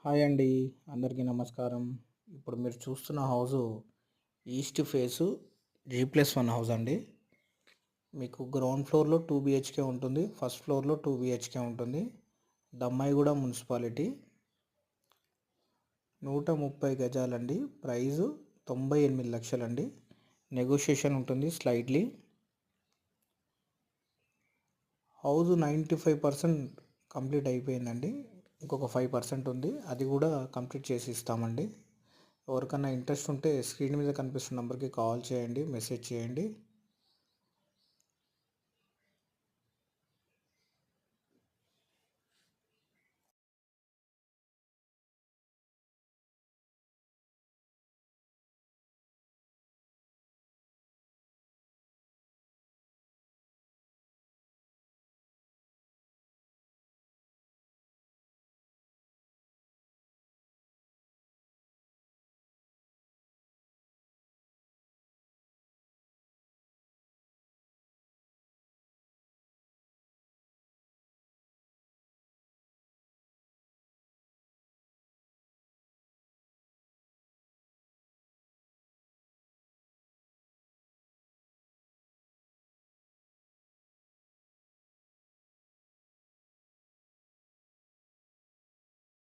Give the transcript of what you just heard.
Hi అండి. అందరికీ నమస్కారం. ఇప్పుడు మీరు చూస్తున్న house east face G+1 house అండి. మీకు గ్రౌండ్ ఫ్లోర్‌లో 2 BHK ఉంటుంది. ఫస్ట్ ఫ్లోర్‌లో 2 BHK ఉంటుంది. దమ్మాయిగూడ మున్సిపాలిటీ. 130 గజాలండి. ప్రైజు 98 లక్షలండి. నెగోషియేషన్ ఉంటుంది స్లైట్లీ. హౌస్ 95% కంప్లీట్ అయిపోయిందండి. ఇంకొక 5% ఉంది. అది కూడా కంప్లీట్ చేసి ఇస్తామండి. ఎవరికన్నా ఇంట్రెస్ట్ ఉంటే స్క్రీన్ మీద కనిపిస్తున్న నెంబర్కి కాల్ చేయండి, మెసేజ్ చేయండి.